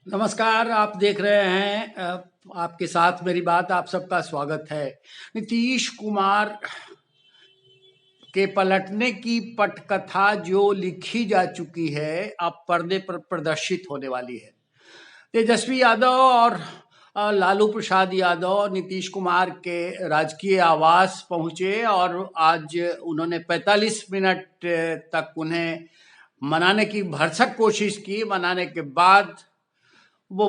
नमस्कार, आप देख रहे हैं आपके साथ मेरी बात। आप सबका स्वागत है। नीतीश कुमार के पलटने की पटकथा जो लिखी जा चुकी है, अब पर्दे पर प्रदर्शित होने वाली है। तेजस्वी यादव और लालू प्रसाद यादव नीतीश कुमार के राजकीय आवास पहुंचे और आज उन्होंने 45 मिनट तक उन्हें मनाने की भरसक कोशिश की। मनाने के बाद वो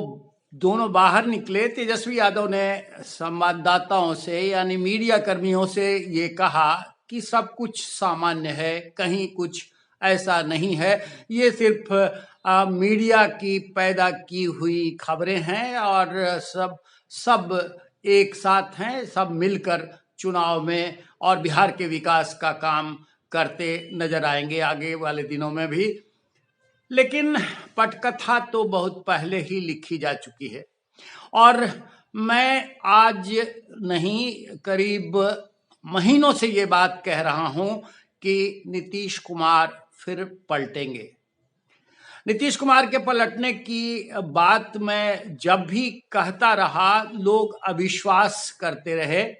दोनों बाहर निकले। तेजस्वी यादव ने संवाददाताओं से यानी मीडिया कर्मियों से ये कहा कि सब कुछ सामान्य है, कहीं कुछ ऐसा नहीं है, ये सिर्फ मीडिया की पैदा की हुई खबरें हैं और सब एक साथ हैं, सब मिलकर चुनाव में और बिहार के विकास का काम करते नजर आएंगे आगे वाले दिनों में भी। लेकिन पटकथा तो बहुत पहले ही लिखी जा चुकी है और मैं आज नहीं, करीब महीनों से ये बात कह रहा हूं कि नीतीश कुमार फिर पलटेंगे। नीतीश कुमार के पलटने की बात मैं जब भी कहता रहा, लोग अविश्वास करते रहे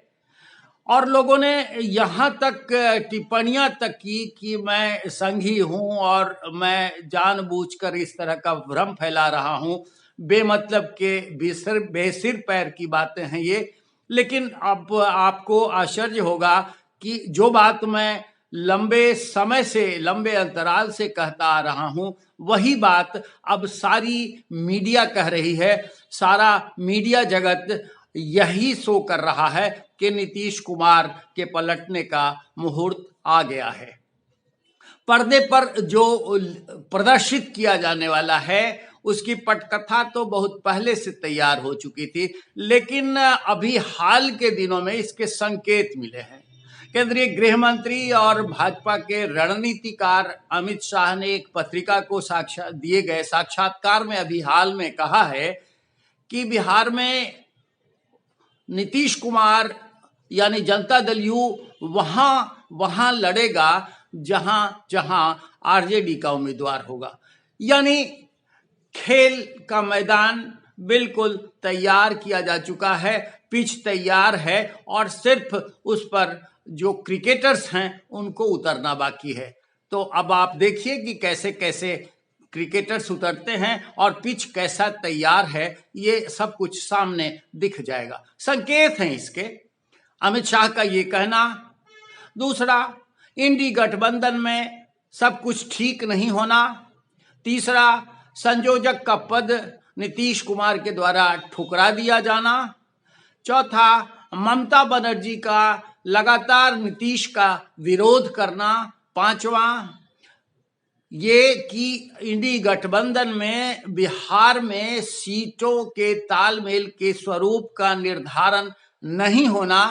और लोगों ने यहाँ तक टिप्पणियां तक की कि मैं संघी हूं और मैं जानबूझकर इस तरह का भ्रम फैला रहा हूं। बेमतलब के बेसिर पैर की बातें हैं ये। लेकिन अब आपको आश्चर्य होगा कि जो बात मैं लंबे समय से, लंबे अंतराल से कहता आ रहा हूं, वही बात अब सारी मीडिया कह रही है। सारा मीडिया जगत यही शो कर रहा है कि नीतीश कुमार के पलटने का मुहूर्त आ गया है। पर्दे पर जो प्रदर्शित किया जाने वाला है उसकी पटकथा तो बहुत पहले से तैयार हो चुकी थी, लेकिन अभी हाल के दिनों में इसके संकेत मिले हैं। केंद्रीय गृह मंत्री और भाजपा के रणनीतिकार अमित शाह ने एक पत्रिका को दिए गए साक्षात्कार में अभी हाल में कहा है कि बिहार में नीतीश कुमार यानी जनता दल यू वहां लड़ेगा जहां जहां आरजेडी का उम्मीदवार होगा। यानी खेल का मैदान बिल्कुल तैयार किया जा चुका है, पिच तैयार है और सिर्फ उस पर जो क्रिकेटर्स हैं उनको उतरना बाकी है। तो अब आप देखिए कि कैसे कैसे क्रिकेटर्स उतरते हैं और पिच कैसा तैयार है, ये सब कुछ सामने दिख जाएगा। संकेत हैं इसके, अमित शाह का ये कहना। दूसरा, इंडी गठबंधन में सब कुछ ठीक नहीं होना। तीसरा, संयोजक का पद नीतीश कुमार के द्वारा ठुकरा दिया जाना। चौथा, ममता बनर्जी का लगातार नीतीश का विरोध करना। पांचवा, ये कि इंडी गठबंधन में बिहार में सीटों के तालमेल के स्वरूप का निर्धारण नहीं होना।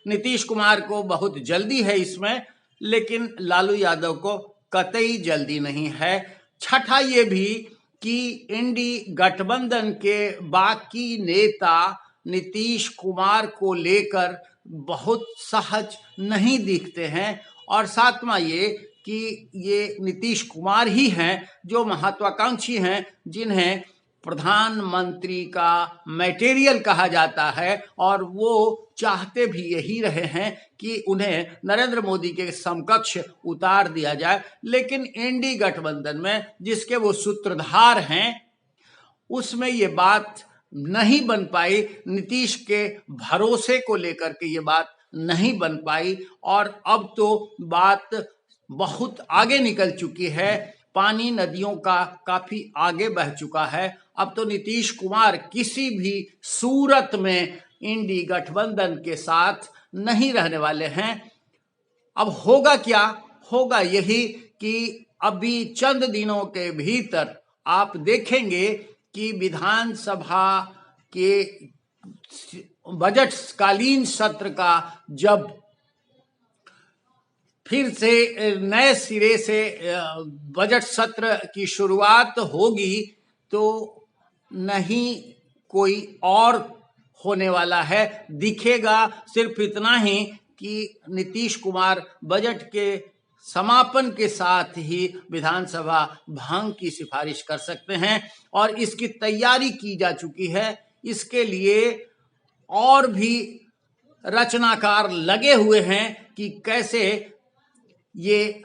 नीतीश कुमार को बहुत जल्दी है इसमें, लेकिन लालू यादव को कतई जल्दी नहीं है। छठा ये भी कि इंडी गठबंधन के बाकी नेता नीतीश कुमार को लेकर बहुत सहज नहीं दिखते हैं। और सातवां ये कि ये नीतीश कुमार ही हैं जो महत्वाकांक्षी हैं, जिन्हें प्रधानमंत्री का मटेरियल कहा जाता है और वो चाहते भी यही रहे हैं कि उन्हें नरेंद्र मोदी के समकक्ष उतार दिया जाए। लेकिन इंडी गठबंधन में जिसके वो सूत्रधार हैं, उसमें ये बात नहीं बन पाई। नीतीश के भरोसे को लेकर के ये बात नहीं बन पाई और अब तो बात बहुत आगे निकल चुकी है। पानी नदियों का काफी आगे बह चुका है। अब तो नीतीश कुमार किसी भी सूरत में इंडी गठबंधन के साथ नहीं रहने वाले हैं। अब होगा क्या? होगा यही कि अभी चंद दिनों के भीतर आप देखेंगे कि विधानसभा के बजटकालीन सत्र का जब फिर से नए सिरे से बजट सत्र की शुरुआत होगी तो नहीं कोई और होने वाला है। दिखेगा सिर्फ इतना ही कि नीतीश कुमार बजट के समापन के साथ ही विधानसभा भंग की सिफारिश कर सकते हैं और इसकी तैयारी की जा चुकी है। इसके लिए और भी रचनाकार लगे हुए हैं कि कैसे ये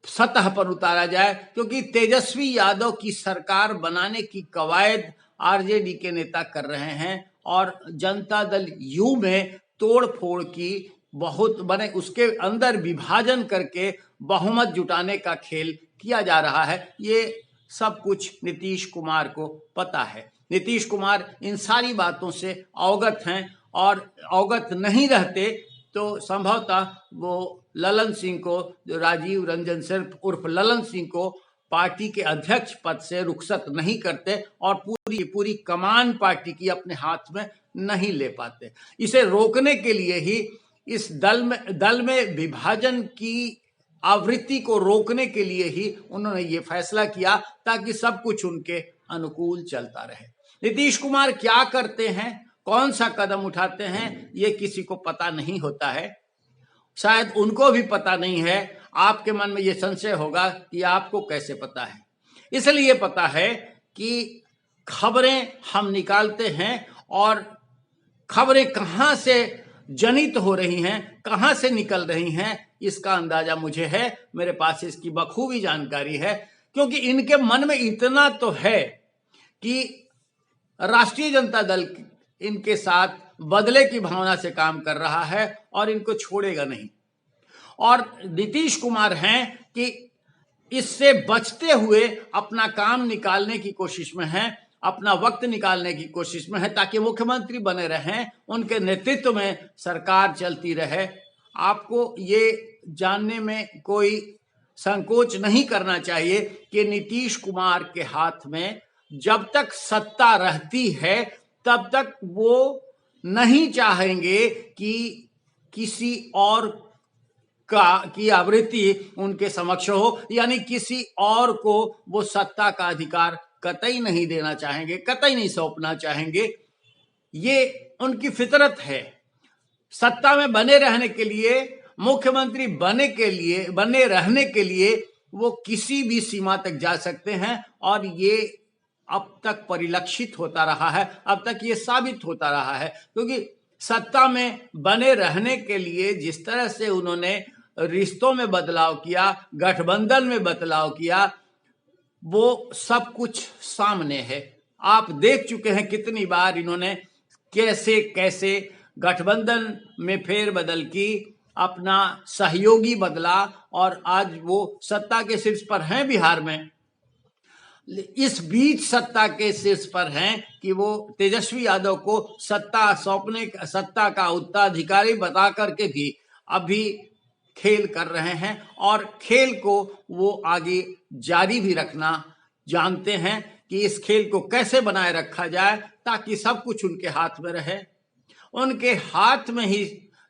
सतह पर उतारा जाए, क्योंकि तेजस्वी यादव की सरकार बनाने की कवायद आरजेडी के नेता कर रहे हैं और जनता दल यू में तोड़ फोड़ की बहुत बने उसके अंदर विभाजन करके बहुमत जुटाने का खेल किया जा रहा है। ये सब कुछ नीतीश कुमार को पता है। नीतीश कुमार इन सारी बातों से अवगत हैं और अवगत नहीं रहते तो संभवतः वो ललन सिंह को, जो राजीव रंजन सिर्फ उर्फ ललन सिंह को पार्टी के अध्यक्ष पद से रुखसत नहीं करते और पूरी कमान पार्टी की अपने हाथ में नहीं ले पाते। इसे रोकने के लिए ही इस दल में विभाजन की आवृत्ति को रोकने के लिए ही उन्होंने ये फैसला किया ताकि सब कुछ उनके अनुकूल चलता रहे। नीतीश कुमार क्या करते हैं, कौन सा कदम उठाते हैं, ये किसी को पता नहीं होता है। शायद उनको भी पता नहीं है। आपके मन में ये संशय होगा कि आपको कैसे पता है। इसलिए पता है कि खबरें हम निकालते हैं और खबरें कहां से जनित हो रही हैं, कहां से निकल रही हैं, इसका अंदाजा मुझे है। मेरे पास इसकी बखूबी जानकारी है, क्योंकि इनके मन में इतना तो है कि राष्ट्रीय जनता दल इनके साथ बदले की भावना से काम कर रहा है और इनको छोड़ेगा नहीं। और नीतीश कुमार हैं कि इससे बचते हुए अपना काम निकालने की कोशिश में हैं, अपना वक्त निकालने की कोशिश में है ताकि मुख्यमंत्री बने रहें, उनके नेतृत्व में सरकार चलती रहे। आपको ये जानने में कोई संकोच नहीं करना चाहिए कि नीतीश कुमार के हाथ में जब तक सत्ता रहती है तब तक वो नहीं चाहेंगे कि किसी और की आवृत्ति उनके समक्ष हो, यानी किसी और को वो सत्ता का अधिकार कतई नहीं देना चाहेंगे, कतई नहीं सौंपना चाहेंगे। ये उनकी फितरत है। सत्ता में बने रहने के लिए, मुख्यमंत्री बने रहने के लिए वो किसी भी सीमा तक जा सकते हैं और ये अब तक परिलक्षित होता रहा है, अब तक ये साबित होता रहा है। क्योंकि सत्ता में बने रहने के लिए जिस तरह से उन्होंने रिश्तों में बदलाव किया, गठबंधन में बदलाव किया, वो सब कुछ सामने है। आप देख चुके हैं कितनी बार इन्होंने कैसे कैसे गठबंधन में फेरबदल की, अपना सहयोगी बदला और आज वो सत्ता के शीर्ष पर हैं बिहार में। इस बीच सत्ता के शीर्ष पर हैं कि वो तेजस्वी यादव को सत्ता का उत्तराधिकारी बता करके भी अभी खेल कर रहे हैं और खेल को वो आगे जारी भी रखना जानते हैं कि इस खेल को कैसे बनाए रखा जाए ताकि सब कुछ उनके हाथ में रहे, उनके हाथ में ही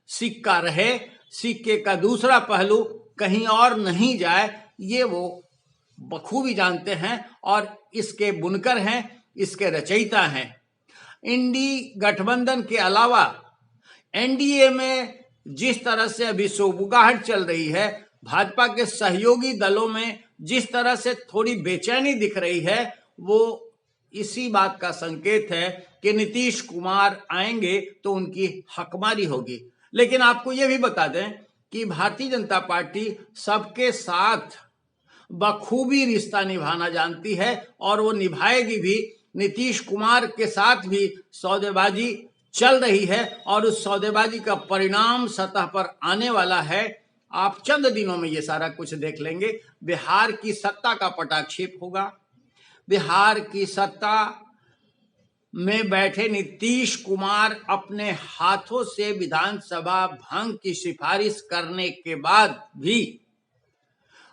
सिक्का रहे, सिक्के का दूसरा पहलू कहीं और नहीं जाए। ये वो बखूबी जानते हैं और इसके बुनकर हैं, इसके रचयिता हैं। इंडी गठबंधन के अलावा एनडीए में जिस तरह से अभी सोबुगाहट चल रही है, भाजपा के सहयोगी दलों में जिस तरह से थोड़ी बेचैनी दिख रही है, वो इसी बात का संकेत है कि नीतीश कुमार आएंगे तो उनकी हकमारी होगी। लेकिन आपको ये भी बता दें कि भारतीय जनता पार्टी सबके साथ बखूबी रिश्ता निभाना जानती है और वो निभाएगी भी। नीतीश कुमार के साथ भी सौदेबाजी चल रही है और उस सौदेबाजी का परिणाम सतह पर आने वाला है। आप चंद दिनों में ये सारा कुछ देख लेंगे। बिहार की सत्ता का पटाक्षेप होगा। बिहार की सत्ता में बैठे नीतीश कुमार अपने हाथों से विधानसभा भंग की सिफारिश करने के बाद भी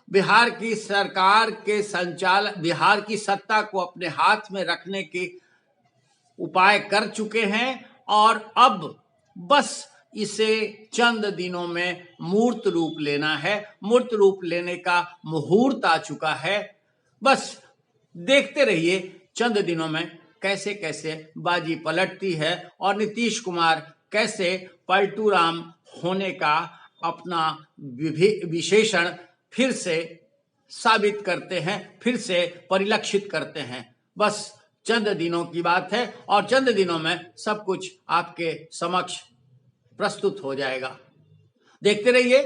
बिहार की सरकार के बिहार की सत्ता को अपने हाथ में रखने के उपाय कर चुके हैं और अब बस इसे चंद दिनों में मूर्त रूप लेना है। मूर्त रूप लेने का मुहूर्त आ चुका है। बस देखते रहिए चंद दिनों में कैसे कैसे बाजी पलटती है और नीतीश कुमार कैसे पलटू राम होने का अपना विशेषण फिर से साबित करते हैं, फिर से परिलक्षित करते हैं। बस चंद दिनों की बात है और चंद दिनों में सब कुछ आपके समक्ष प्रस्तुत हो जाएगा। देखते रहिए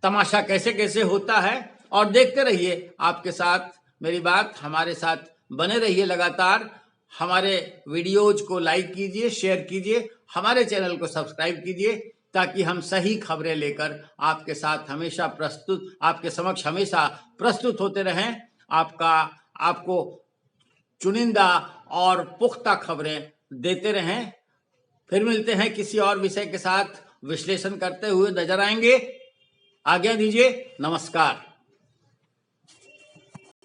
तमाशा कैसे कैसे होता है और देखते रहिए आपके साथ मेरी बात, हमारे साथ बने रहिए लगातार। हमारे वीडियोज को लाइक कीजिए, शेयर कीजिए, हमारे चैनल को सब्सक्राइब कीजिए ताकि हम सही खबरें लेकर आपके साथ हमेशा आपके समक्ष हमेशा प्रस्तुत होते रहें। आपको चुनिंदा और पुख्ता खबरें देते रहें। फिर मिलते हैं किसी और विषय के साथ, विश्लेषण करते हुए नजर आएंगे। आज्ञा दीजिए, नमस्कार।